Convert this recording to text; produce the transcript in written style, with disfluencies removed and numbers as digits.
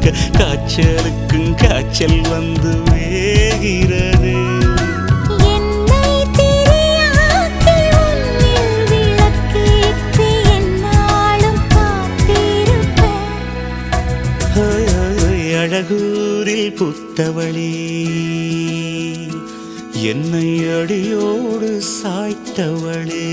இருக்க காய்ச்சலுக்கும் காய்ச்சல் வந்து வேகிறது. அழகூரில் புத்தவளே என்னை அடியோடு சாய்த்தவளே.